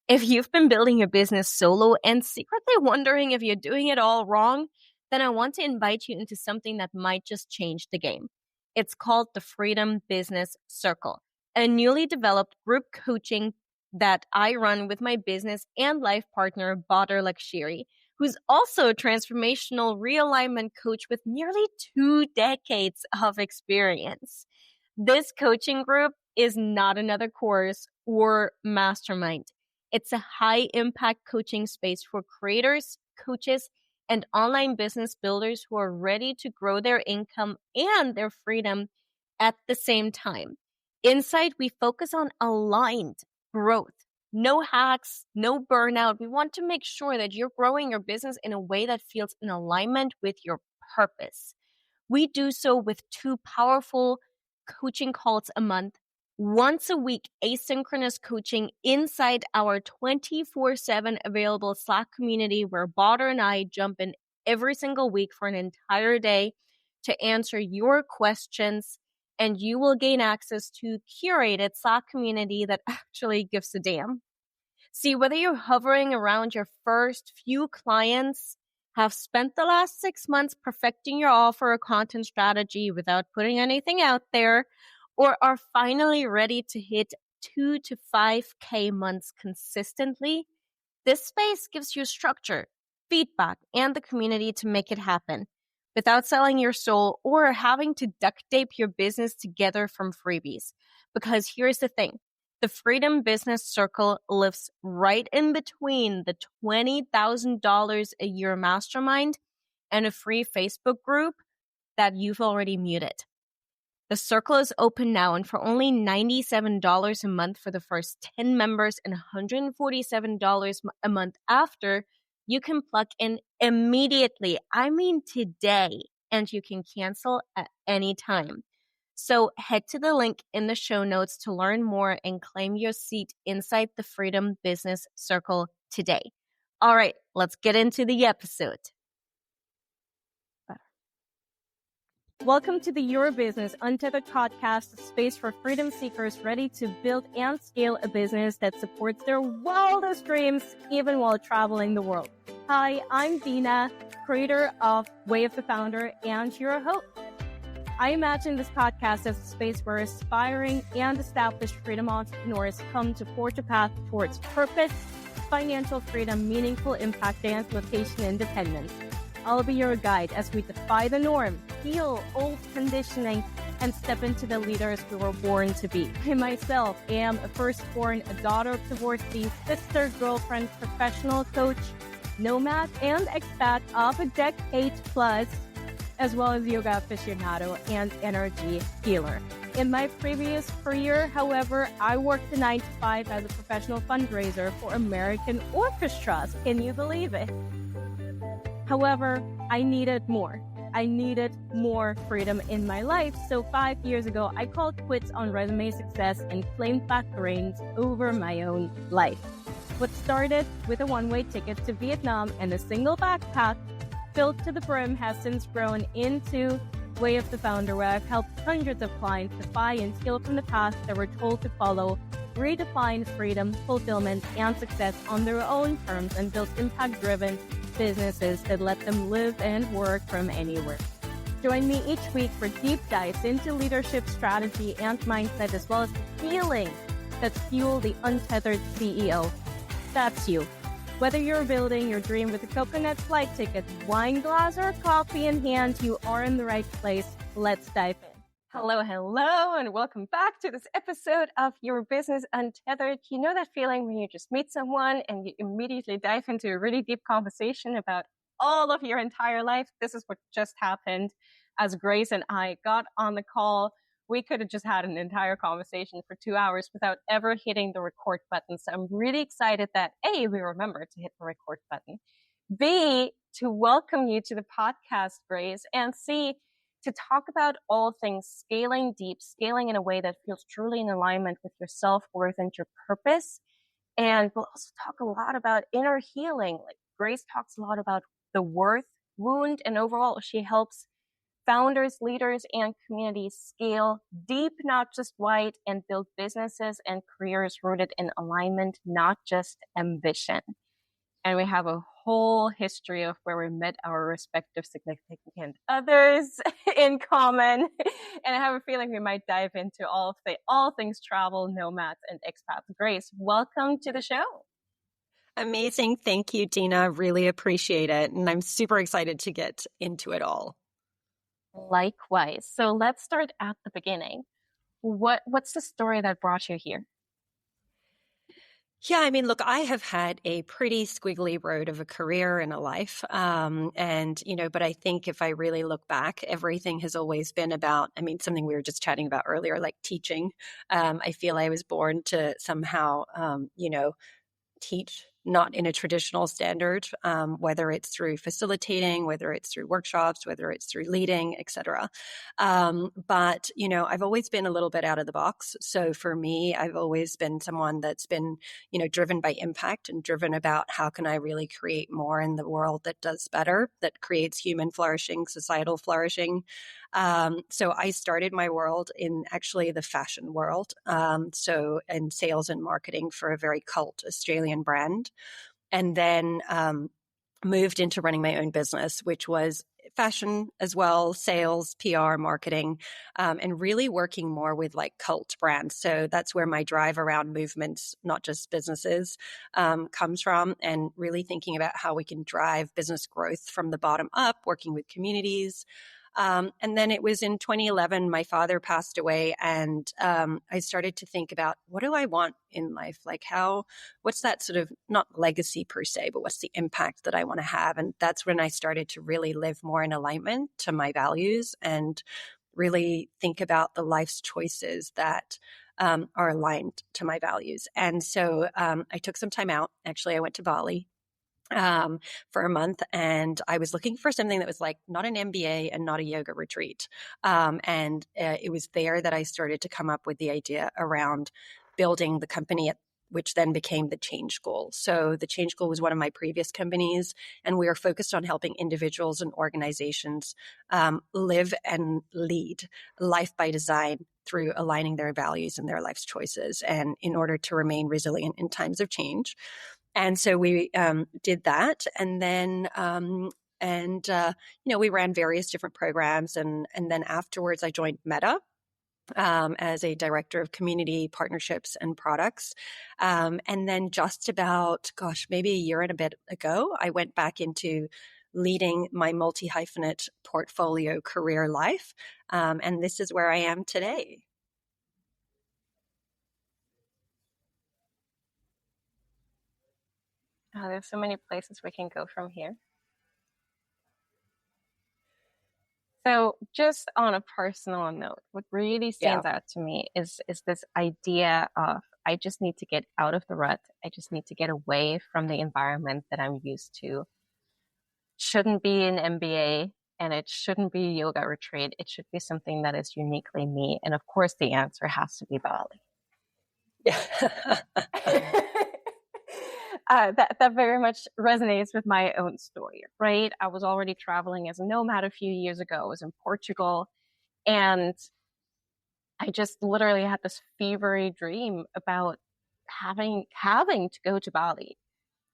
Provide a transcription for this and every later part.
If you've been building your business solo and secretly wondering if you're doing it all wrong, then I want to invite you into something that might just change the game. It's called the Freedom Business Circle, a newly developed group coaching that I run with my business and life partner, Badr Lakshiri, who's also a transformational realignment coach with nearly 2 decades of experience. This coaching group is not another course or mastermind. It's a high impact coaching space for creators, coaches, and online business builders who are ready to grow their income and their freedom at the same time. Inside, we focus on aligned growth. No hacks, no burnout. We want to make sure that you're growing your business in a way that feels in alignment with your purpose. We do so with 2 powerful coaching calls a month, once a week asynchronous coaching inside our 24/7 available Slack community where Badr and I jump in every single week for an entire day to answer your questions, and you will gain access to curated Slack community that actually gives a damn. See, whether you're hovering around your first few clients, have spent the last 6 months perfecting your offer or content strategy without putting anything out there, or are finally ready to hit 2 to 5K months consistently, this space gives you structure, feedback, and the community to make it happen without selling your soul or having to duct tape your business together from freebies. Because here's the thing. The Freedom Business Circle lives right in between the $20,000 a year mastermind and a free Facebook group that you've already muted. The circle is open now, and for only $97 a month for the first 10 members and $147 a month after, you can plug in immediately. I mean today, and you can cancel at any time. So head to the link in the show notes to learn more and claim your seat inside the Freedom Business Circle today. All right, let's get into the episode. Welcome to the Your Business Untethered podcast, a space for freedom seekers ready to build and scale a business that supports their wildest dreams even while traveling the world. Hi, I'm Dina, creator of Way of the Founder and your host. I imagine this podcast as a space where aspiring and established freedom entrepreneurs come to forge a path towards purpose, financial freedom, meaningful impact, and location independence. I'll be your guide as we defy the norm, heal old conditioning, and step into the leaders we were born to be. I myself am a firstborn, a daughter of divorcee, sister, girlfriend, professional coach, nomad, and expat of a decade plus, as well as yoga aficionado and energy healer. In my previous career, however, I worked a 9-to-5 as a professional fundraiser for American orchestras. Can you believe it? However, I needed more. I needed more freedom in my life. So 5 years ago, I called quits on resume success and claimed back the reins over my own life. What started with a one-way ticket to Vietnam and a single backpack filled to the brim has since grown into Way of the Founder, where I've helped hundreds of clients defy and steal from the past that were told to follow, redefine freedom, fulfillment, and success on their own terms and build impact-driven businesses that let them live and work from anywhere. Join me each week for deep dives into leadership, strategy, and mindset, as well as the healing that fuel the untethered CEO. That's you. Whether you're building your dream with a coconut flight ticket, wine glass, or coffee in hand, you are in the right place. Let's dive in. Hello, and welcome back to this episode of Your Business Untethered. You know that feeling when you just meet someone and you immediately dive into a really deep conversation about all of your entire life? This is what just happened as Grace and I got on the call. We could have just had an entire conversation for 2 hours without ever hitting the record button. So I'm really excited that A, we remembered to hit the record button, B, to welcome you to the podcast, Grace, and C, to talk about all things scaling deep, scaling in a way that feels truly in alignment with your self-worth and your purpose. And we'll also talk a lot about inner healing. Like Grace talks a lot about the worth wound, and overall she helps founders, leaders, and communities scale deep, not just wide, and build businesses and careers rooted in alignment, not just ambition. And we have a whole history of where we met our respective significant others in common. And I have a feeling we might dive into all things travel, nomads, and expats. Grace, welcome to the show. Amazing. Thank you, Dina. Really appreciate it. And I'm super excited to get into it all. Likewise. So let's start at the beginning. What's the story that brought you here? Yeah, I mean, look, I have had a pretty squiggly road of a career and a life. But I think if I really look back, everything has always been about, I mean, something we were just chatting about earlier, like teaching. I feel I was born to somehow, teach not in a traditional standard, whether it's through facilitating, whether it's through workshops, whether it's through leading, et cetera. But I've always been a little bit out of the box. So for me, I've always been someone that's been, driven by impact and driven about how can I really create more in the world that does better, that creates human flourishing, societal flourishing. So I started my world in actually the fashion world. So in sales and marketing for a very cult Australian brand. And then moved into running my own business, which was fashion as well, sales, PR, marketing, and really working more with like cult brands. So that's where my drive around movements, not just businesses, comes from, and really thinking about how we can drive business growth from the bottom up, working with communities. And then it was in 2011, my father passed away, and I started to think about, what do I want in life? Like what's that sort of, not legacy per se, but what's the impact that I want to have? And that's when I started to really live more in alignment to my values and really think about the life's choices that are aligned to my values. And so I took some time out. Actually, I went to Bali for a month, and I was looking for something that was like not an MBA and not a yoga retreat. It was there that I started to come up with the idea around building the company which then became the Change School. So the Change School was one of my previous companies, and we are focused on helping individuals and organizations live and lead life by design through aligning their values and their life's choices, and in order to remain resilient in times of change. And so we did that, and then we ran various different programs, and then afterwards I joined Meta as a director of community partnerships and products. And then just about, maybe a year and a bit ago, I went back into leading my multi-hyphenate portfolio career life, and this is where I am today. Oh, there's so many places we can go from here. So just on a personal note, what really stands out to me is this idea of, I just need to get out of the rut. I just need to get away from the environment that I'm used to. Shouldn't be an MBA, and it shouldn't be a yoga retreat. It should be something that is uniquely me. And of course, the answer has to be Bali. Yeah. That very much resonates with my own story, right? I was already traveling as a nomad a few years ago. I was in Portugal, and I just literally had this fevery dream about having to go to Bali.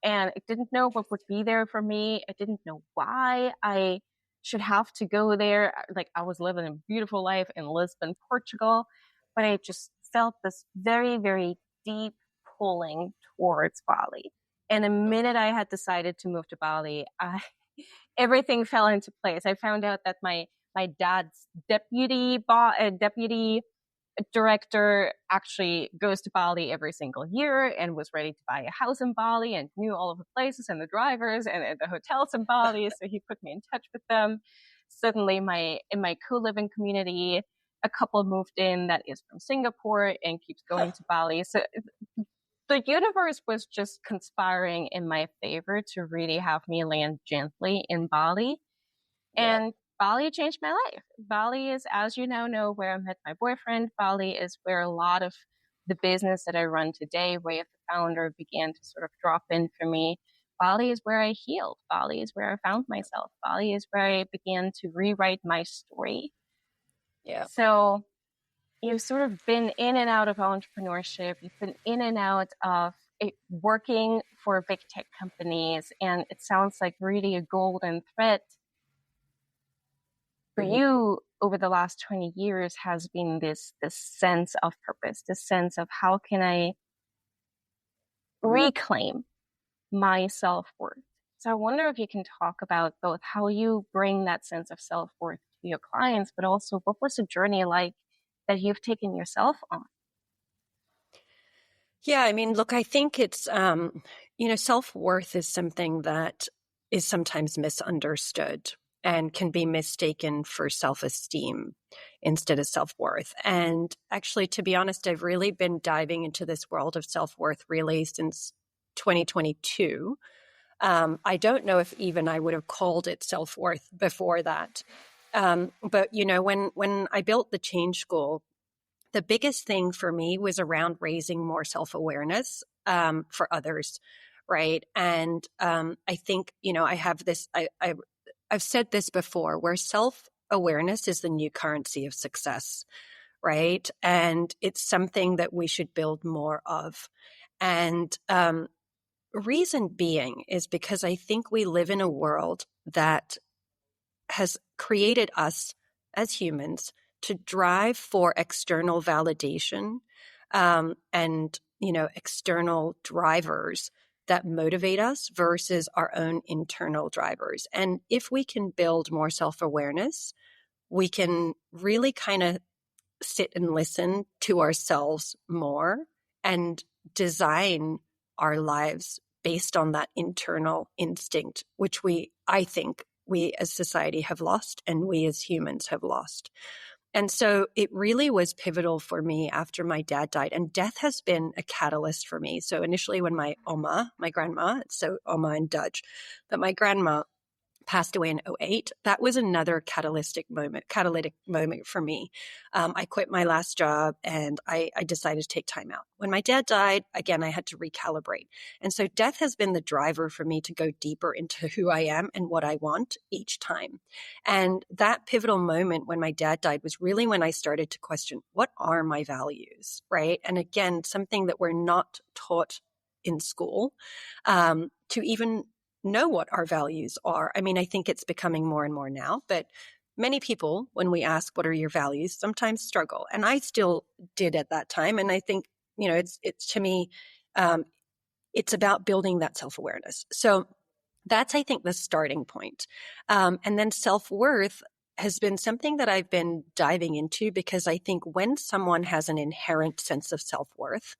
And I didn't know what would be there for me. I didn't know why I should have to go there. Like, I was living a beautiful life in Lisbon, Portugal, but I just felt this very, very deep pulling towards Bali. And the minute I had decided to move to Bali, everything fell into place. I found out that my dad's deputy director actually goes to Bali every single year and was ready to buy a house in Bali and knew all of the places and the drivers and the hotels in Bali. So he put me in touch with them. Suddenly in my co-living community, a couple moved in that is from Singapore and keeps going to Bali. So the universe was just conspiring in my favor to really have me land gently in Bali. And Bali changed my life. Bali is, as you now know, where I met my boyfriend. Bali is where a lot of the business that I run today, Way of the Founder, began to sort of drop in for me. Bali is where I healed. Bali is where I found myself. Bali is where I began to rewrite my story. Yeah. So you've sort of been in and out of entrepreneurship. You've been in and out of working for big tech companies. And it sounds like really a golden thread for you over the last 20 years has been this sense of purpose, this sense of how can I reclaim my self-worth. So I wonder if you can talk about both how you bring that sense of self-worth to your clients, but also what was the journey like that you've taken yourself on? Yeah, I mean, look, I think it's, self-worth is something that is sometimes misunderstood and can be mistaken for self-esteem instead of self-worth. And actually, to be honest, I've really been diving into this world of self-worth really since 2022. I don't know if even I would have called it self-worth before that. But when I built the Change School, the biggest thing for me was around raising more self-awareness for others, right? And I think I have this. I've said this before, where self-awareness is the new currency of success, right? And it's something that we should build more of. And reason being is because I think we live in a world that has created us as humans to drive for external validation and external drivers that motivate us versus our own internal drivers. And if we can build more self-awareness, we can really kind of sit and listen to ourselves more and design our lives based on that internal instinct, which I think we as society have lost and we as humans have lost. And so it really was pivotal for me after my dad died. And death has been a catalyst for me. So initially when my Oma, my grandma, so Oma in Dutch, but my grandma passed away in '08. That was another catalytic moment for me. I quit my last job and I decided to take time out. When my dad died, again, I had to recalibrate. And so death has been the driver for me to go deeper into who I am and what I want each time. And that pivotal moment when my dad died was really when I started to question, what are my values, right? And again, something that we're not taught in school to even know what our values are. I mean, I think it's becoming more and more now, but many people, when we ask, what are your values, sometimes struggle. And I still did at that time. And I think, it's to me, it's about building that self-awareness. So that's, I think, the starting point. And then self-worth has been something that I've been diving into because I think when someone has an inherent sense of self-worth,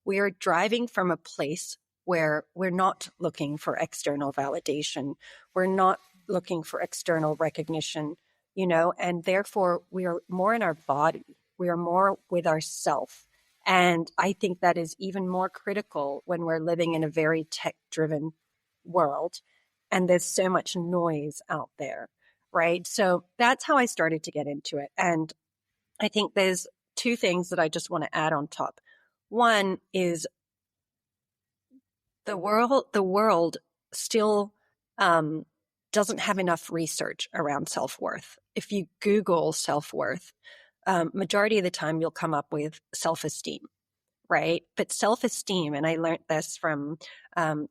we are driving from a place where we're not looking for external validation. We're not looking for external recognition, and therefore we are more in our body. We are more with ourself. And I think that is even more critical when we're living in a very tech-driven world and there's so much noise out there, right? So that's how I started to get into it. And I think there's two things that I just want to add on top. One is the world still doesn't have enough research around self-worth. If you Google self-worth, majority of the time you'll come up with self-esteem, right? But self-esteem, and I learned this from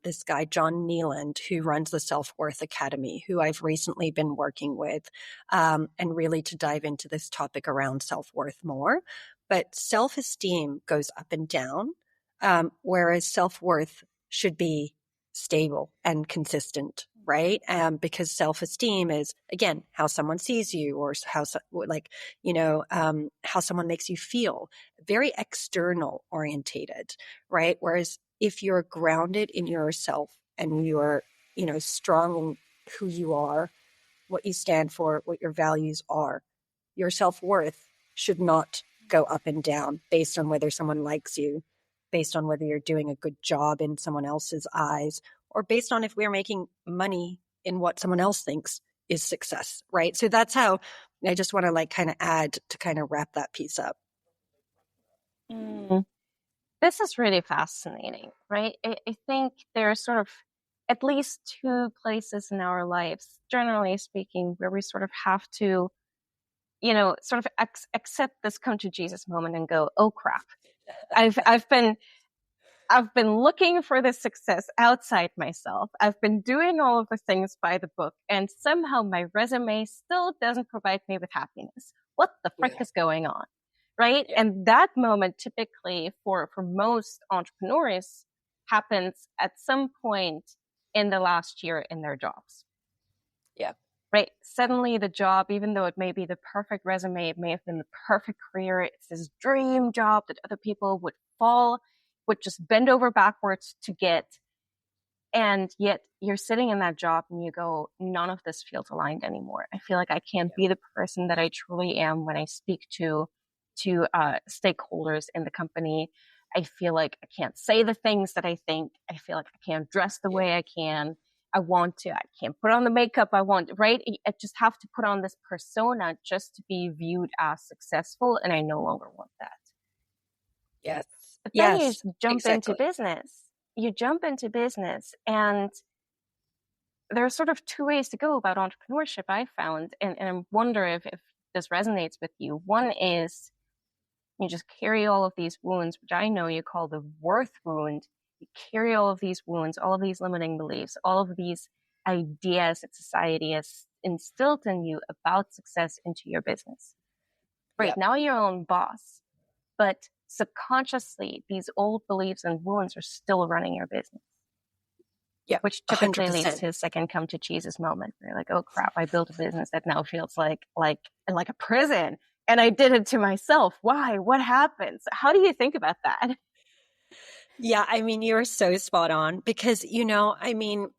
this guy, John Nealand, who runs the Self-Worth Academy, who I've recently been working with, and really to dive into this topic around self-worth more. But self-esteem goes up and down, whereas self-worth should be stable and consistent, right? Because self-esteem is, again, how someone sees you or how someone makes you feel, very external orientated, right? Whereas if you're grounded in yourself and you're, strong in who you are, what you stand for, what your values are, your self-worth should not go up and down based on whether someone likes you, based on whether you're doing a good job in someone else's eyes, or based on if we're making money in what someone else thinks is success, right? So that's how I just want to kind of add to kind of wrap that piece up. Mm. This is really fascinating, right? I think there's sort of at least two places in our lives, generally speaking, where we sort of have to, sort of accept this come to Jesus moment and go, oh crap, I've been looking for this success outside myself. I've been doing all of the things by the book, and somehow my resume still doesn't provide me with happiness. What the frick is going on? Right? Yeah. And that moment typically for most entrepreneurs happens at some point in the last year in their jobs. Yeah. Right? Suddenly the job, even though it may be the perfect resume, it may have been the perfect career, it's this dream job that other people would just bend over backwards to get. And yet you're sitting in that job and you go, none of this feels aligned anymore. I feel like I can't be the person that I truly am when I speak to stakeholders in the company. I feel like I can't say the things that I think. I feel like I can't dress the way I can. I want to. I can't put on the makeup I want, right? I just have to put on this persona just to be viewed as successful. And I no longer want that. Yes. But then Yes. you jump into Exactly. business. You jump into business, and there are sort of two ways to go about entrepreneurship, I found. And I wonder if this resonates with you. One is you just carry all of these wounds, which I know you call the worth wound. You carry all of these wounds, all of these limiting beliefs, all of these ideas that society has instilled in you about success into your business. Right Yeah. now, you're your own boss, but subconsciously, these old beliefs and wounds are still running your business, Yeah. which typically leads 100%. to a second come to Jesus moment where you're like, oh crap, I built a business that now feels like a prison. And I did it to myself. Why? What happens? How do you think about that? Yeah, I mean, you're so spot on because, I mean,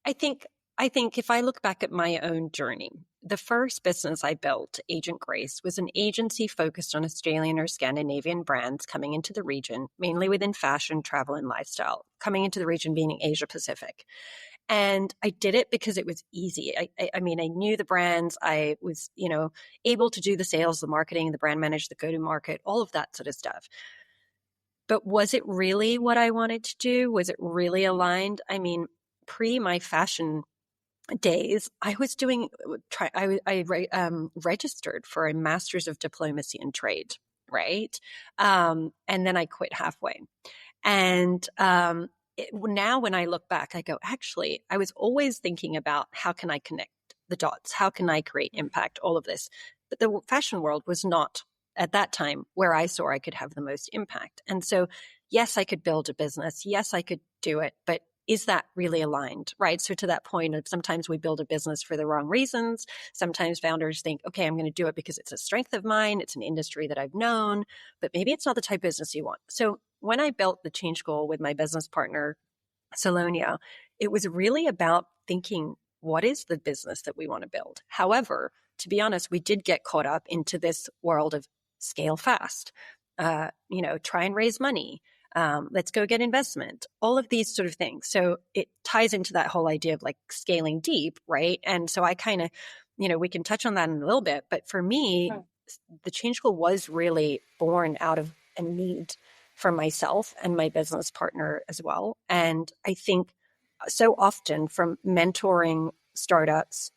I think I think if I look back at my own journey, the first business I built, Agent Grace, was an agency focused on Australian or Scandinavian brands coming into the region, mainly within fashion, travel, and lifestyle, coming into the region being Asia Pacific. And I did it because it was easy. I mean, I knew the brands. I was, able to do the sales, the marketing, the brand manage, the go-to-market, all of that sort of stuff. But was it really what I wanted to do? Was it really aligned? I mean, pre my fashion days, I was doing, I registered for a master's of diplomacy and trade, right? And then I quit halfway. And now when I look back, I go, actually, I was always thinking about how can I connect the dots? How can I create impact? All of this. But the fashion world was not at that time where I saw I could have the most impact. And so, yes, I could build a business. Yes, I could do it. But is that really aligned, right? So to that point of sometimes we build a business for the wrong reasons. Sometimes founders think, okay, I'm going to do it because it's a strength of mine. It's an industry that I've known, but maybe it's not the type of business you want. So when I built the Change Goal with my business partner, Salonia, it was really about thinking, what is the business that we want to build? However, to be honest, we did get caught up into this world of scale fast, try and raise money. Let's go get investment, all of these sort of things. So it ties into that whole idea of like scaling deep, right? And so I kind of, we can touch on that in a little bit. But for me, the Change Goal was really born out of a need for myself and my business partner as well. And I think so often from mentoring startups,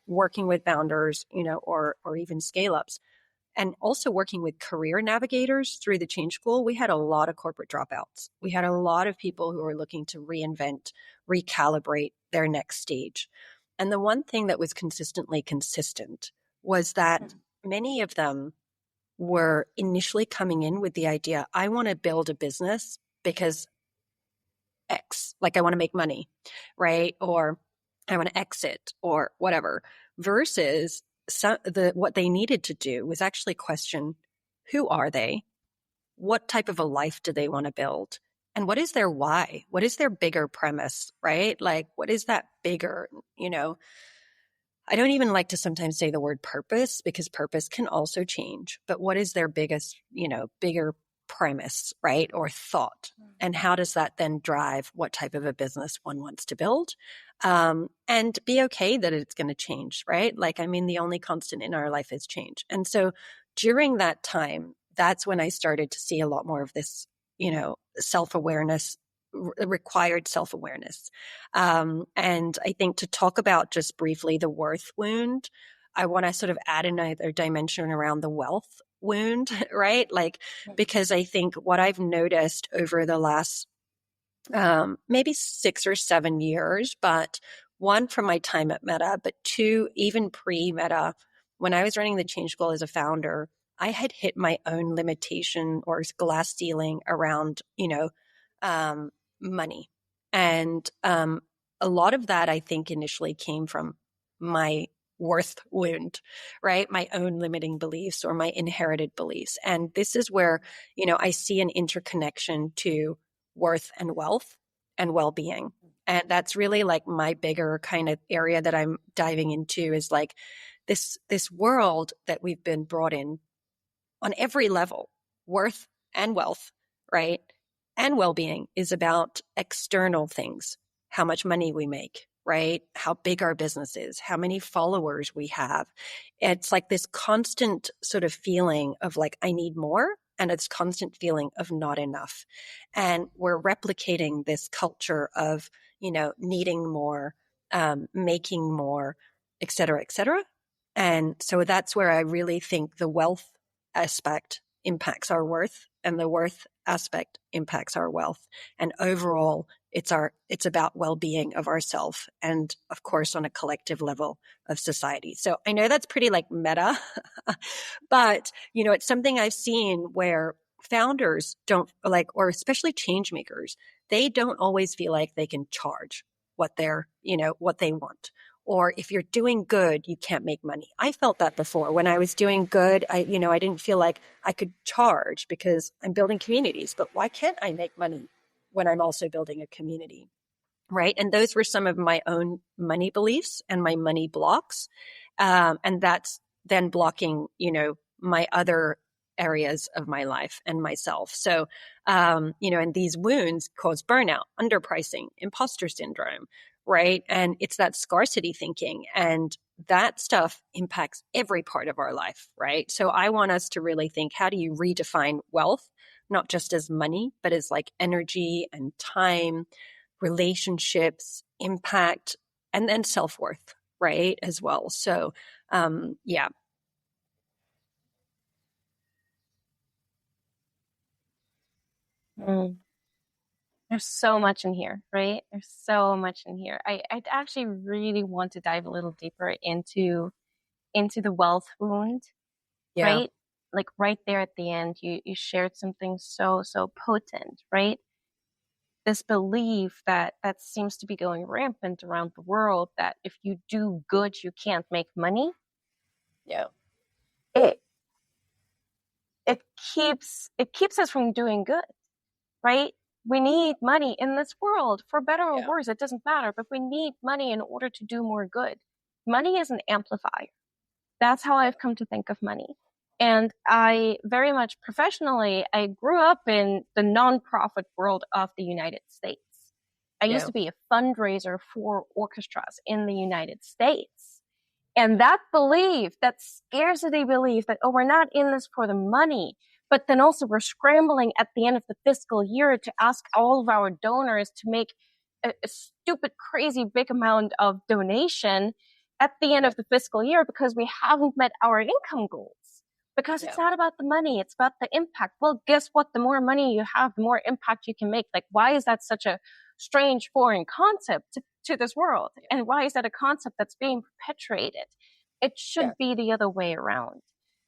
working with founders, or even scale ups, and also working with career navigators through the Change School, we had a lot of corporate dropouts. We had a lot of people who were looking to reinvent, recalibrate their next stage. And the one thing that was consistently consistent was that many of them were initially coming in with the idea, I want to build a business because X, like I want to make money, right? Or I want to exit or whatever, versus what they needed to do was actually question, who are they? What type of a life do they want to build? And what is their why? What is their bigger premise, right? Like, what is that bigger, I don't even like to sometimes say the word purpose because purpose can also change. But what is their biggest, bigger premise, right? Or thought? And how does that then drive what type of a business one wants to build? And be okay that it's going to change, right? Like, I mean, the only constant in our life is change. And so during that time, that's when I started to see a lot more of this, self-awareness required self-awareness. And I think to talk about just briefly the worth wound, I want to sort of add another dimension around the wealth wound, right? Like, because I think what I've noticed over the last maybe 6 or 7 years, but one from my time at Meta, but two, even pre-Meta, when I was running the Change School as a founder, I had hit my own limitation or glass ceiling around, money. And a lot of that, I think, initially came from my worth wound, right? My own limiting beliefs or my inherited beliefs. And this is where, I see an interconnection to worth and wealth and well-being. And that's really like my bigger kind of area that I'm diving into is like this world that we've been brought in on every level, worth and wealth, right? And well-being is about external things, how much money we make, right? How big our business is, how many followers we have. It's like this constant sort of feeling of like, I need more. And it's constant feeling of not enough. And we're replicating this culture of, needing more, making more, et cetera, et cetera. And so that's where I really think the wealth aspect impacts our worth and the worth aspect impacts our wealth. And overall, it's about well-being of ourselves and of course on a collective level of society. So I know that's pretty like meta, but it's something I've seen where founders don't like, or especially change makers, they don't always feel like they can charge what what they want. Or if you're doing good, you can't make money. I felt that before. When I was doing good, I didn't feel like I could charge because I'm building communities. But why can't I make money when I'm also building a community? Right. And those were some of my own money beliefs and my money blocks. And that's then blocking, my other areas of my life and myself. So, and these wounds cause burnout, underpricing, imposter syndrome, right? And it's that scarcity thinking. And that stuff impacts every part of our life, right? So I want us to really think, how do you redefine wealth, not just as money, but as like energy and time, relationships, impact, and then self-worth, right? As well. So, yeah. Mm. There's so much in here, right? There's so much in here. I'd actually really want to dive a little deeper into the wealth wound, Yeah. right? Like right there at the end, you shared something so potent, right? This belief that seems to be going rampant around the world that if you do good, you can't make money. Yeah. It it keeps us from doing good, right? We need money in this world for better or Yeah. worse. It doesn't matter, but we need money in order to do more good. Money is an amplifier. That's how I've come to think of money. And I very much professionally, I grew up in the nonprofit world of the United States. I used Yeah. to be a fundraiser for orchestras in the United States. And that belief, that scarcity belief that, oh, we're not in this for the money, but then also we're scrambling at the end of the fiscal year to ask all of our donors to make a stupid, crazy big amount of donation at the end of the fiscal year because we haven't met our income goals. Because it's Yeah. not about the money, it's about the impact. Well, guess what? The more money you have, the more impact you can make. Like, why is that such a strange foreign concept to this world? And why is that a concept that's being perpetuated? It should Yeah. be the other way around.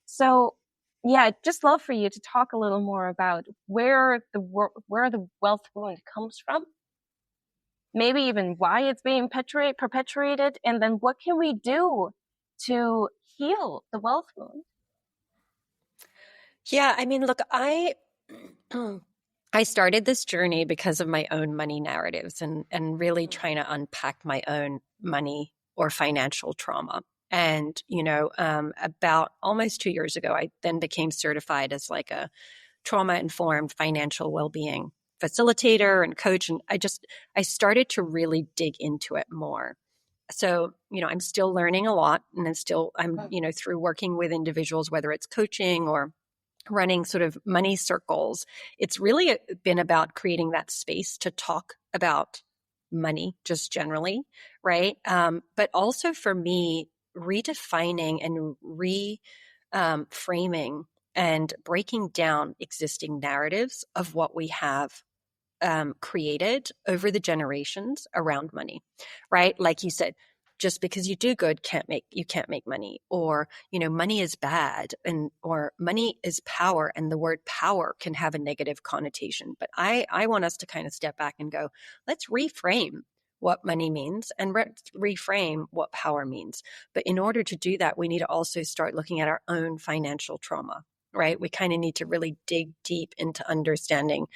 So, yeah, I'd just love for you to talk a little more about where the wealth wound comes from, maybe even why it's being perpetuated, and then what can we do to heal the wealth wound? Yeah. I mean, look, I started this journey because of my own money narratives and really trying to unpack my own money or financial trauma. And, about almost 2 years ago, I then became certified as like a trauma informed financial well-being facilitator and coach. And I started to really dig into it more. So, I'm still learning a lot and I'm, through working with individuals, whether it's coaching or running sort of money circles, it's really been about creating that space to talk about money just generally, right? But also for me, redefining and framing and breaking down existing narratives of what we have created over the generations around money, right? Like you said, just because you do good you can't make money, or money is bad, or money is power, and the word power can have a negative connotation. But I want us to kind of step back and go, let's reframe what money means and reframe what power means. But in order to do that, we need to also start looking at our own financial trauma, right? We kind of need to really dig deep into understanding,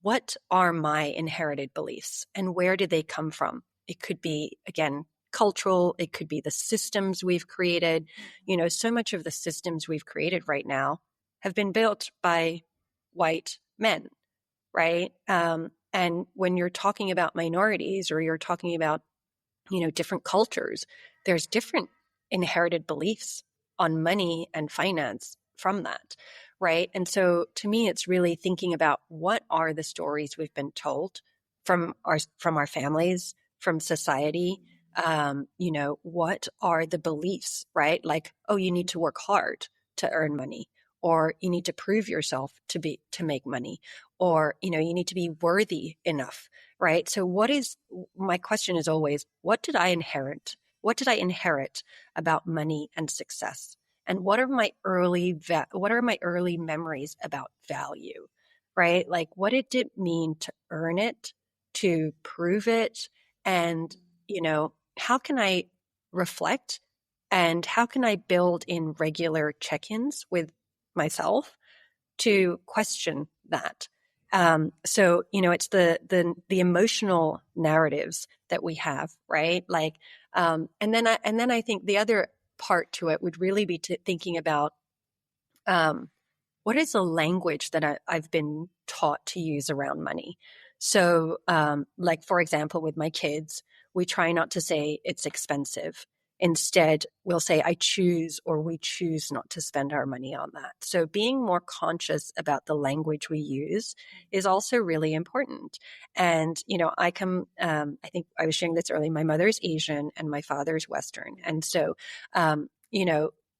what are my inherited beliefs and where did they come from? It could be, again, cultural. It could be the systems we've created. So much of the systems we've created right now have been built by white men, right? And when you're talking about minorities, or you're talking about different cultures, there's different inherited beliefs on money and finance from that, right? And so to me, it's really thinking about, what are the stories we've been told from our families, from society. What are the beliefs, right? Like, oh, you need to work hard to earn money, or you need to prove yourself to make money, or you need to be worthy enough, right? So my question is always, what did I inherit? What did I inherit about money and success? And what are my early memories about value, right? Like, what did it mean to earn it, to prove it? And, how can I reflect, and how can I build in regular check-ins with myself to question that? So it's the emotional narratives that we have, right? Like, and then I think the other part to it would really be thinking about, what is the language that I've been taught to use around money? So, like, for example, with my kids, we try not to say it's expensive. Instead, we'll say, I choose, or we choose not to spend our money on that. So being more conscious about the language we use is also really important. And, I think I was sharing this earlier, my mother's Asian and my father's Western. And so,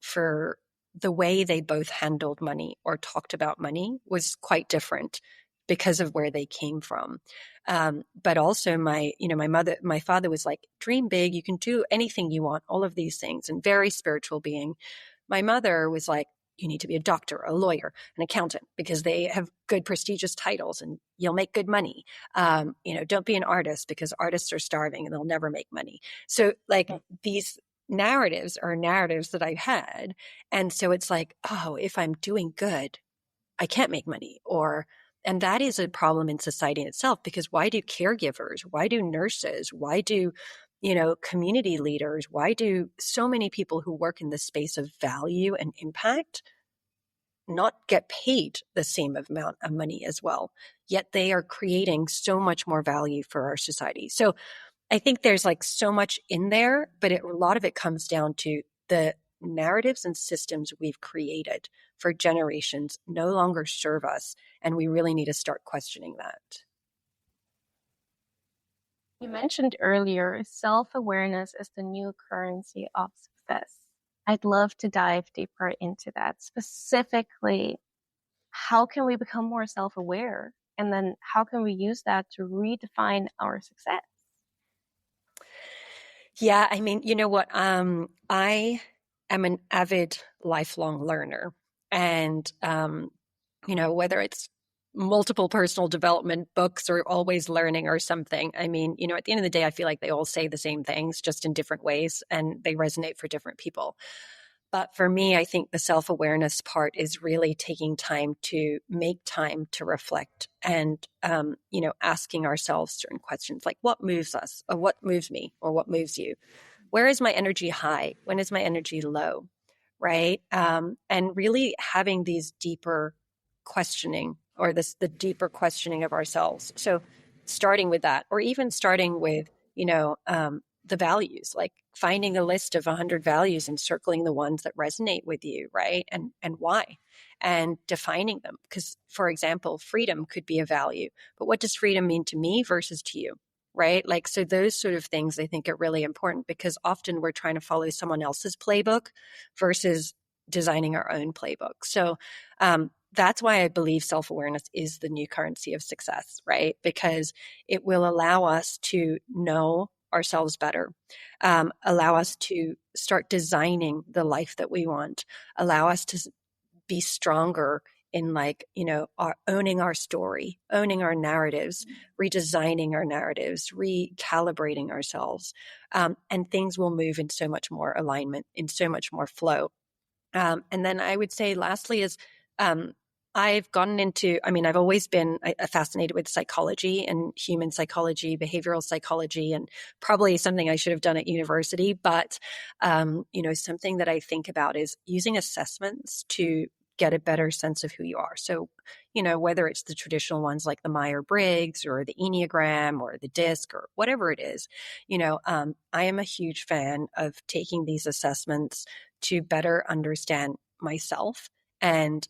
for the way they both handled money or talked about money was quite different because of where they came from. But also my father was like, dream big, you can do anything you want, all of these things, and very spiritual being. My mother was like, you need to be a doctor, a lawyer, an accountant, because they have good prestigious titles and you'll make good money. Don't be an artist, because artists are starving and they'll never make money. So like, these narratives are narratives that I've had. And so it's like, oh, if I'm doing good, I can't make money. And that is a problem in society in itself, because why do caregivers, why do nurses, why do, community leaders, why do so many people who work in the space of value and impact not get paid the same amount of money as well? Yet they are creating so much more value for our society. So I think there's like so much in there, but a lot of it comes down to the narratives and systems we've created for generations no longer serve us. And we really need to start questioning that. You mentioned earlier, self-awareness is the new currency of success. I'd love to dive deeper into that. Specifically, how can we become more self-aware? And then how can we use that to redefine our success? Yeah, I mean, you know what? I am an avid lifelong learner. And, whether it's multiple personal development books or always learning or something, I mean, at the end of the day, I feel like they all say the same things, just in different ways, and they resonate for different people. But for me, I think the self-awareness part is really taking time to make time to reflect and, asking ourselves certain questions like, what moves us, or what moves me, or what moves you? Where is my energy high? When is my energy low? Right? And really having these deeper questioning, or the deeper questioning of ourselves. So starting with that, or even starting with, the values, like finding a list of 100 values and circling the ones that resonate with you, right? And why? And defining them. Because, for example, freedom could be a value, but what does freedom mean to me versus to you? Right? Like, so those sort of things I think are really important, because often we're trying to follow someone else's playbook versus designing our own playbook. So that's why I believe self-awareness is the new currency of success, right? Because it will allow us to know ourselves better, allow us to start designing the life that we want, allow us to be stronger in, like, owning our story, owning our narratives, redesigning our narratives, recalibrating ourselves. And things will move in so much more alignment, in so much more flow. And then I would say lastly is, I've gotten into, I've always been fascinated with psychology and human psychology, behavioral psychology, and probably something I should have done at university. But, something that I think about is using assessments to get a better sense of who you are. So, whether it's the traditional ones like the Myers-Briggs or the Enneagram or the DISC or whatever it is, I am a huge fan of taking these assessments to better understand myself and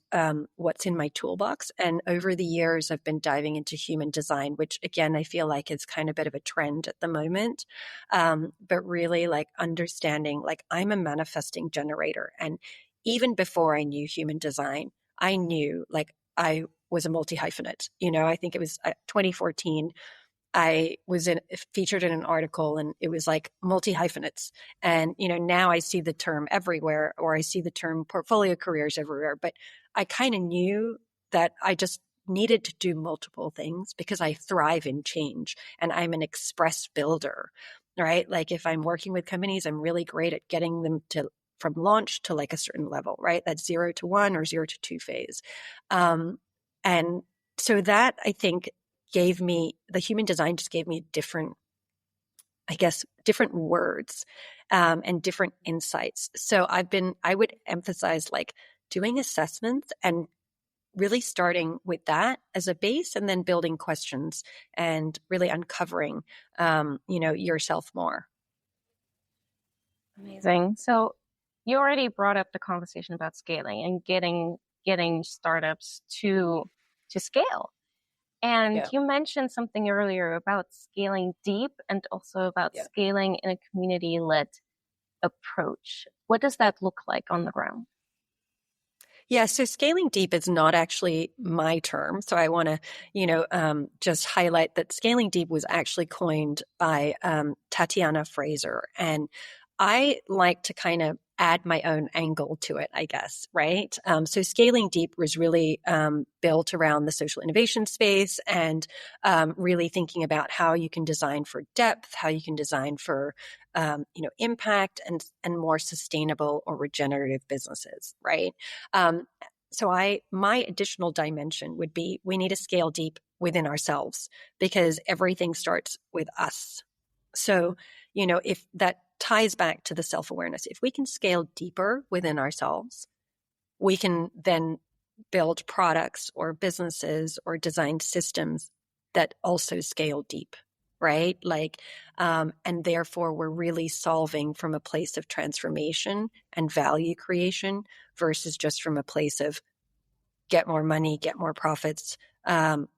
what's in my toolbox. And over the years, I've been diving into human design, which again, I feel like is kind of a bit of a trend at the moment. But really, like, understanding, like, I'm a manifesting generator. And even before I knew human design, I knew, like, I was a multi-hyphenate. I think it was 2014. I was featured in an article, and it was like multi-hyphenates. And, now I see the term everywhere, or I see the term portfolio careers everywhere. But I kind of knew that I just needed to do multiple things because I thrive in change and I'm an express builder, right? Like, if I'm working with companies, I'm really great at getting them from launch to like a certain level, right? That's 0 to 1 or 0 to 2 phase. And so that, I think, the human design just gave me different words and different insights. So I would emphasize, like, doing assessments and really starting with that as a base, and then building questions and really uncovering, yourself more. Amazing. So you already brought up the conversation about scaling and getting startups to scale. And Yeah. you mentioned something earlier about scaling deep and also about Yeah. scaling in a community-led approach. What does that look like on the ground? Yeah, so scaling deep is not actually my term. So I want to, just highlight that scaling deep was actually coined by Tatiana Fraser. And I like to kind of add my own angle to it, I guess, right? So scaling deep was really built around the social innovation space, and really thinking about how you can design for depth, how you can design for impact and more sustainable or regenerative businesses, right? So my additional dimension would be, we need to scale deep within ourselves, because everything starts with us. So, if that ties back to the self-awareness, if we can scale deeper within ourselves, we can then build products or businesses or design systems that also scale deep, right? Like, and therefore we're really solving from a place of transformation and value creation versus just from a place of get more money, get more profits,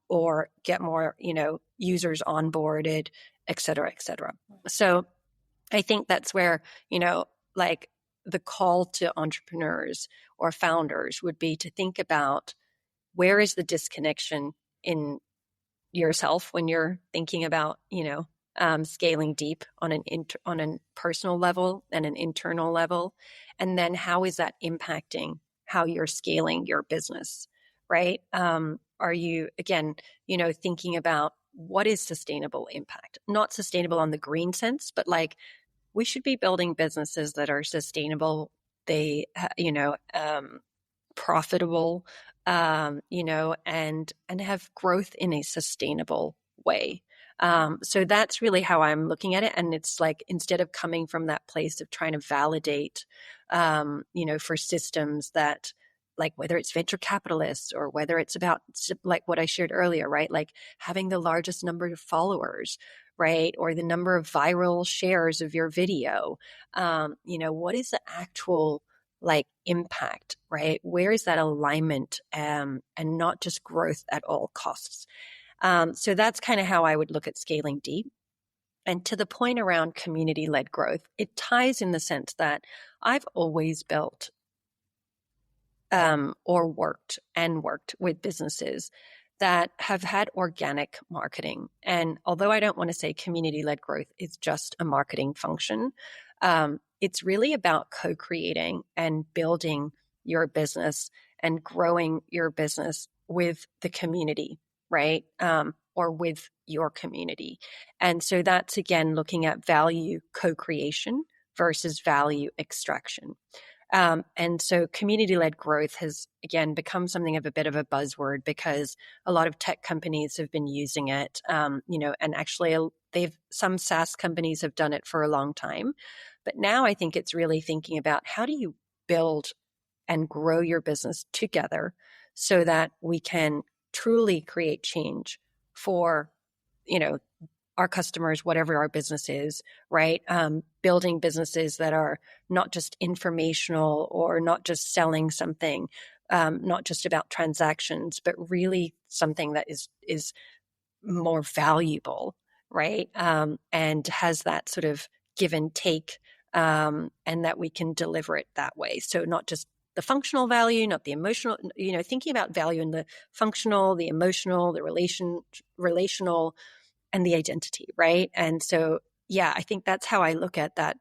or get more, users onboarded, et cetera, et cetera. So I think that's where, like, the call to entrepreneurs or founders would be to think about, where is the disconnection in yourself when you're thinking about, scaling deep on on a personal level and an internal level, and then how is that impacting how you're scaling your business, right? Are you, again, thinking about what is sustainable impact? Not sustainable on the green sense, but like, we should be building businesses that are sustainable. They, profitable, and have growth in a sustainable way. So that's really how I'm looking at it. And it's like, instead of coming from that place of trying to validate, for systems that, like, whether it's venture capitalists or whether it's about, like what I shared earlier, right? Like having the largest number of followers, right? Or the number of viral shares of your video. What is the actual like impact, right? Where is that alignment, and not just growth at all costs? So that's kind of how I would look at scaling deep. And to the point around community led growth, it ties in the sense that I've always built or worked with businesses that have had organic marketing. And although I don't want to say community led growth is just a marketing function, it's really about co creating and building your business and growing your business with the community, right? Or with your community. And so that's again looking at value co creation versus value extraction. And so community led growth has, again, become something of a bit of a buzzword because a lot of tech companies have been using it, and actually some SaaS companies have done it for a long time. But now I think it's really thinking about how do you build and grow your business together so that we can truly create change for, our customers, whatever our business is, right? Building businesses that are not just informational or not just selling something, not just about transactions, but really something that is more valuable, right? And has that sort of give and take, and that we can deliver it that way. So not just the functional value, not the emotional, thinking about value in the functional, the emotional, the relational, and the identity, right? And so, yeah, I think that's how I look at that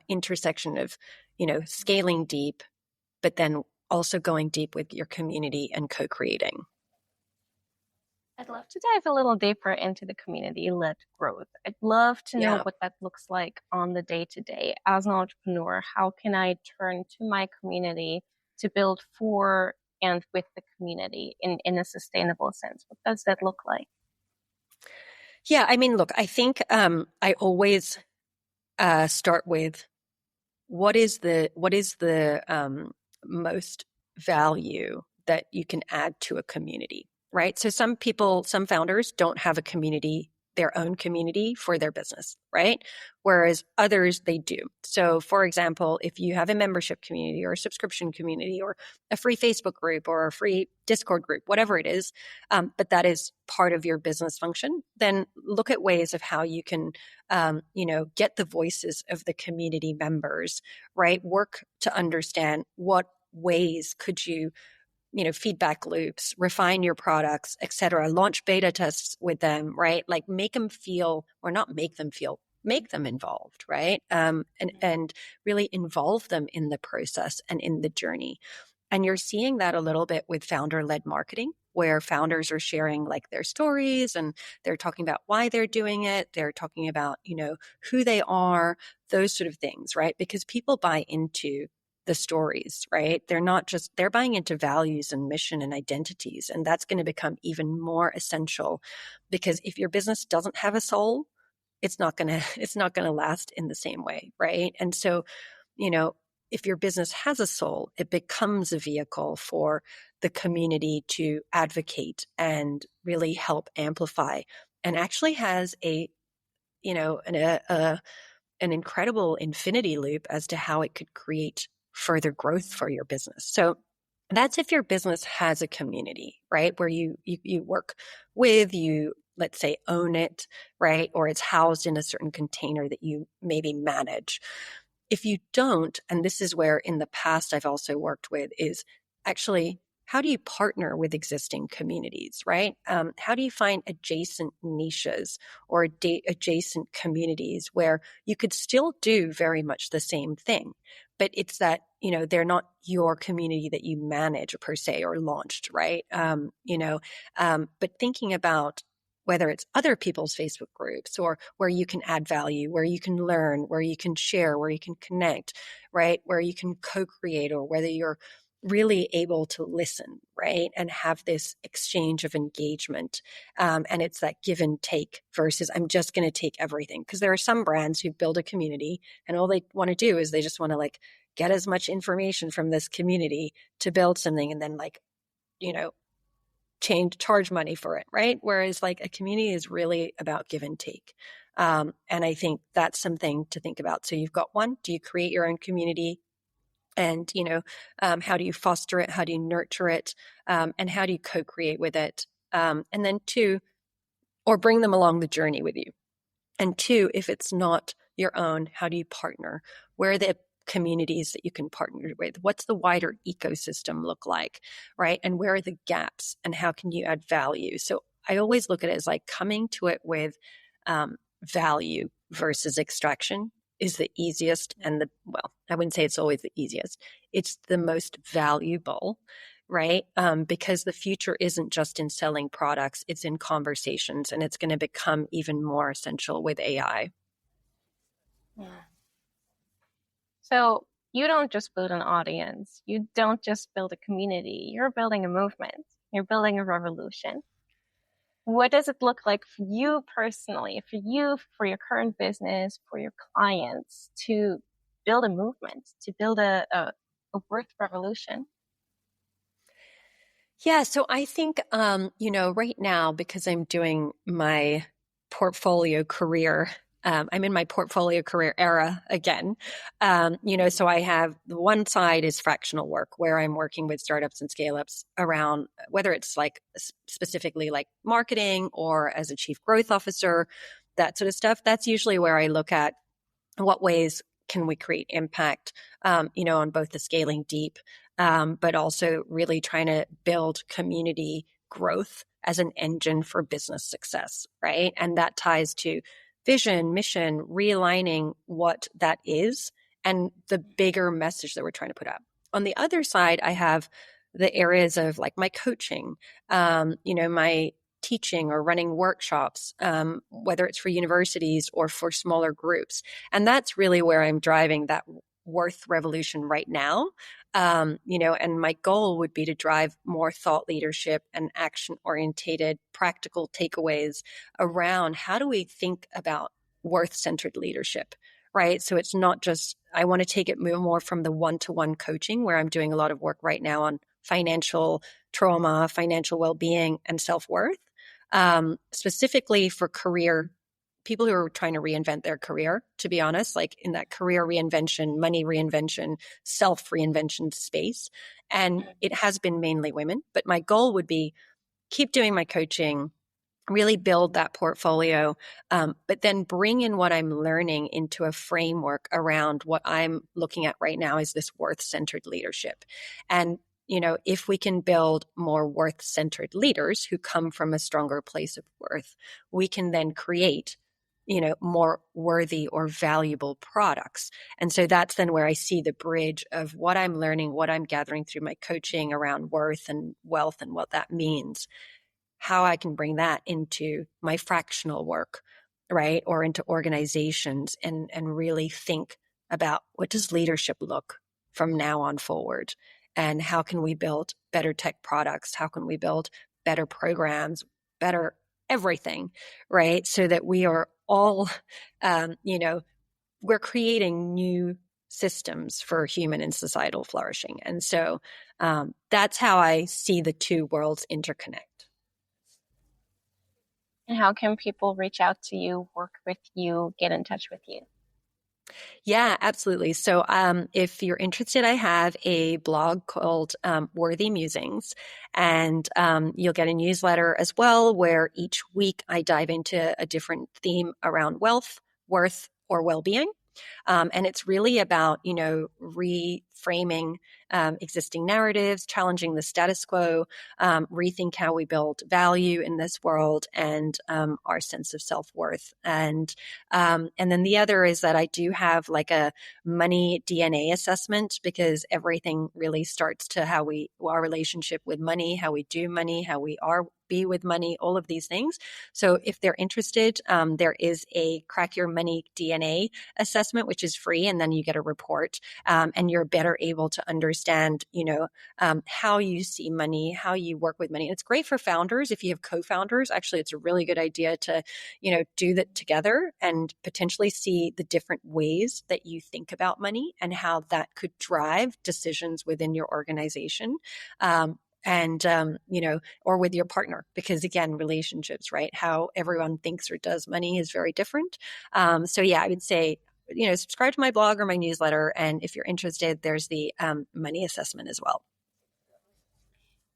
intersection of, scaling deep, but then also going deep with your community and co-creating. I'd love to dive a little deeper into the community-led growth. I'd love to know Yeah. what that looks like on the day-to-day. As an entrepreneur, how can I turn to my community to build for and with the community in a sustainable sense? What does that look like? Yeah, I mean, look, I think I always start with what is the most value that you can add to a community, right? So some founders don't have a community, their own community for their business, right? Whereas others, they do. So for example, if you have a membership community or a subscription community or a free Facebook group or a free Discord group, whatever it is, but that is part of your business function, then look at ways of how you can, get the voices of the community members, right? Work to understand what ways could you, feedback loops, refine your products, et cetera, launch beta tests with them, right? Like make them feel, or not make them feel, make them involved, right? And really involve them in the process and in the journey. And you're seeing that a little bit with founder-led marketing, where founders are sharing like their stories and they're talking about why they're doing it. They're talking about, who they are, those sort of things, right? Because people buy into the stories, right? They're buying into values and mission and identities. And that's going to become even more essential because if your business doesn't have a soul, it's not going to last in the same way, right? And so, if your business has a soul, it becomes a vehicle for the community to advocate and really help amplify, and actually has an incredible infinity loop as to how it could create further growth for your business. So that's if your business has a community, right? Where you work with, let's say, own it, right? Or it's housed in a certain container that you maybe manage. If you don't, and this is where in the past I've also worked with, is actually how do you partner with existing communities, right? How do you find adjacent niches or adjacent communities where you could still do very much the same thing, but it's that, they're not your community that you manage per se or launched, right? But thinking about whether it's other people's Facebook groups or where you can add value, where you can learn, where you can share, where you can connect, right? Where you can co-create, or whether you're really able to listen, right? And have this exchange of engagement. And it's that give and take versus I'm just going to take everything. Because there are some brands who build a community and all they want to do is they just want to like get as much information from this community to build something and then like, charge money for it, right? Whereas like a community is really about give and take. And I think that's something to think about. So you've got one, do you create your own community? And, how do you foster it? How do you nurture it? And how do you co-create with it? And then two, or bring them along the journey with you. And two, if it's not your own, how do you partner? Where are the communities that you can partner with? What's the wider ecosystem look like, right? And where are the gaps and how can you add value? So I always look at it as like coming to it with value versus extraction is the easiest and I wouldn't say it's always the easiest. It's the most valuable, right? Because the future isn't just in selling products, it's in conversations, and it's going to become even more essential with AI. Yeah. So you don't just build an audience, you don't just build a community, you're building a movement, you're building a revolution. What does it look like for you personally, for you, for your current business, for your clients to build a movement, to build a worth revolution? Yeah, so I think, right now, because I'm doing my portfolio career, I'm in my portfolio career era again. So I have the one side is fractional work where I'm working with startups and scale ups around whether it's like specifically like marketing or as a chief growth officer, that sort of stuff. That's usually where I look at what ways can we create impact, on both the scaling deep, but also really trying to build community growth as an engine for business success, right? And that ties to vision, mission, realigning what that is and the bigger message that we're trying to put out. On the other side, I have the areas of like my coaching, my teaching or running workshops, whether it's for universities or for smaller groups. And that's really where I'm driving that worth revolution right now. And my goal would be to drive more thought leadership and action orientated practical takeaways around how do we think about worth centered leadership, right? So it's not just, I want to take it more from the one-to-one coaching where I'm doing a lot of work right now on financial trauma, financial well-being, and self-worth, specifically for career people who are trying to reinvent their career, to be honest, like in that career reinvention, money reinvention, self reinvention space. And it has been mainly women, but my goal would be keep doing my coaching, really build that portfolio, but then bring in what I'm learning into a framework around what I'm looking at right now is this worth-centered leadership. And if we can build more worth-centered leaders who come from a stronger place of worth, we can then create more worthy or valuable products. And so that's then where I see the bridge of what I'm learning, what I'm gathering through my coaching around worth and wealth and what that means, how I can bring that into my fractional work, right? Or into organizations and really think about what does leadership look from now on forward? And how can we build better tech products? How can we build better programs, better everything, right? So that we are all, we're creating new systems for human and societal flourishing. And so that's how I see the two worlds interconnect. And how can people reach out to you, work with you, get in touch with you? Yeah, absolutely. So if you're interested, I have a blog called Worthy Musings, and you'll get a newsletter as well, where each week I dive into a different theme around wealth, worth, or well-being. And it's really about, reframing existing narratives, challenging the status quo, rethink how we build value in this world and our sense of self-worth. And then the other is that I do have like a money DNA assessment, because everything really starts to our relationship with money, how we do money, how we be with money, all of these things. So if they're interested, there is a Crack Your Money DNA assessment, which is free, and then you get a report, and you're better able to understand, how you see money, how you work with money. And it's great for founders. If you have co-founders, actually, it's a really good idea to, do that together and potentially see the different ways that you think about money and how that could drive decisions within your organization. And, or with your partner, because again, relationships, right? How everyone thinks or does money is very different. So yeah, I would say, subscribe to my blog or my newsletter. And if you're interested, there's the money assessment as well.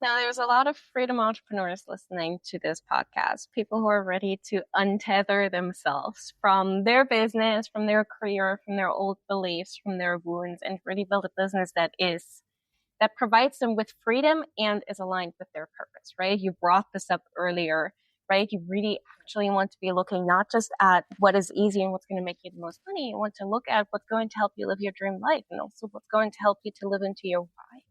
Now, there's a lot of freedom entrepreneurs listening to this podcast, people who are ready to untether themselves from their business, from their career, from their old beliefs, from their wounds, and really build a business that provides them with freedom and is aligned with their purpose, right? You brought this up earlier, right? You really actually want to be looking not just at what is easy and what's going to make you the most money. You want to look at what's going to help you live your dream life, and also what's going to help you to live into your why,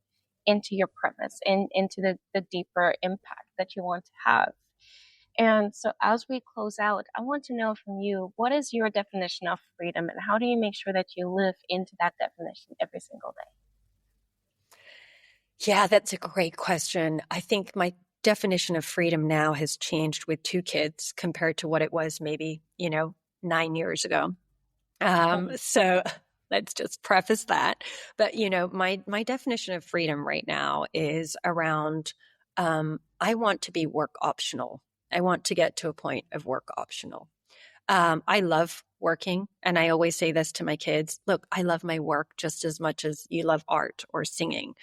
into your purpose, and into the deeper impact that you want to have. And so as we close out, I want to know from you, what is your definition of freedom, and how do you make sure that you live into that definition every single day? Yeah, that's a great question. I think my definition of freedom now has changed with 2 kids compared to what it was maybe, 9 years ago. So let's just preface that. But, my definition of freedom right now is around, I want to be work optional. I want to get to a point of work optional. I love working. And I always say this to my kids, look, I love my work just as much as you love art or singing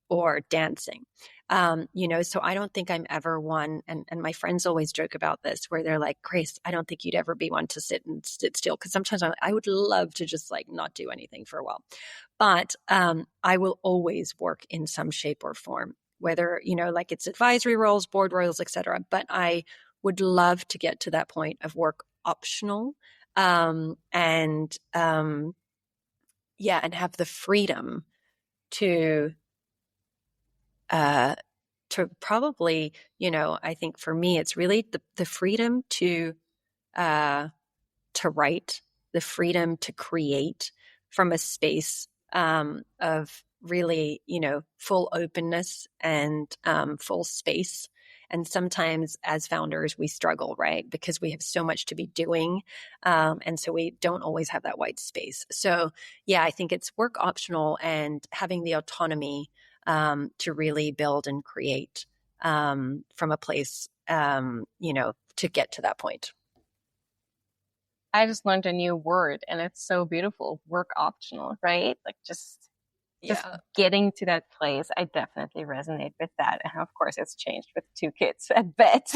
or dancing. So I don't think I'm ever one, and my friends always joke about this, where they're like, Grace, I don't think you'd ever be one to sit still. Cause sometimes I would love to just like not do anything for a while, but, I will always work in some shape or form, whether, like it's advisory roles, board roles, et cetera. But I would love to get to that point of work optional, and have the freedom to probably, I think for me, it's really the freedom to write, the freedom to create from a space of really, full openness and full space. And sometimes as founders, we struggle, right? Because we have so much to be doing. And so we don't always have that white space. So yeah, I think it's work optional and having the autonomy to really build and create from a place, to get to that point. I just learned a new word, and it's so beautiful. Work optional, right? Like just getting to that place. I definitely resonate with that. And of course, it's changed with 2 kids, I bet.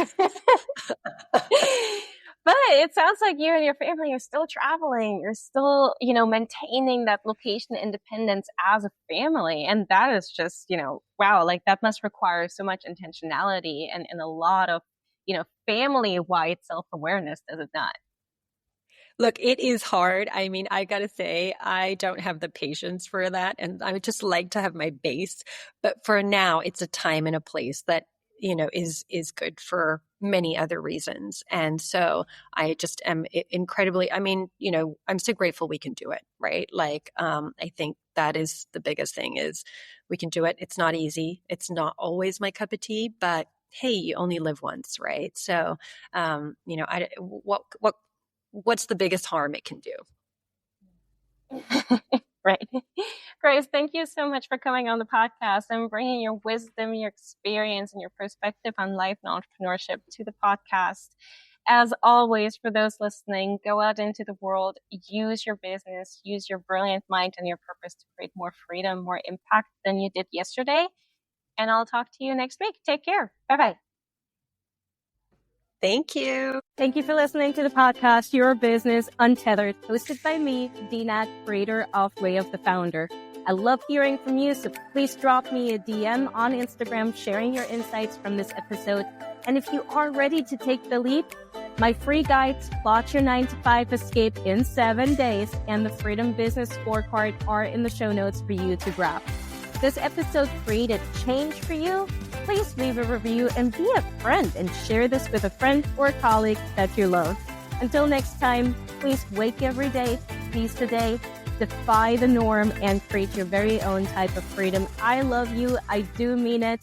But it sounds like you and your family are still traveling. You're still, maintaining that location independence as a family. And that is just, wow, like that must require so much intentionality and a lot of, family-wide self-awareness, does it not? Look, it is hard. I mean, I got to say, I don't have the patience for that. And I would just like to have my base. But for now, it's a time and a place that, is good for many other reasons. And so I just am incredibly, I'm so grateful we can do it, right? Like, I think that is the biggest thing is we can do it. It's not easy. It's not always my cup of tea, but hey, you only live once, right? So, what's the biggest harm it can do? Right. Grace, thank you so much for coming on the podcast and bringing your wisdom, your experience, and your perspective on life and entrepreneurship to the podcast. As always, for those listening, go out into the world, use your business, use your brilliant mind and your purpose to create more freedom, more impact than you did yesterday. And I'll talk to you next week. Take care. Bye-bye. Thank you. Thank you for listening to the podcast, Your Business Untethered, hosted by me, Dina, creator of Way of the Founder. I love hearing from you, so please drop me a DM on Instagram sharing your insights from this episode. And if you are ready to take the leap, my free guides, Plot Your 9-to-5 Escape in 7 days, and the Freedom Business Scorecard are in the show notes for you to grab. This episode created change for you? Please leave a review and be a friend and share this with a friend or colleague that you love. Until next time, please wake every day, seize the day, defy the norm, and create your very own type of freedom. I love you. I do mean it.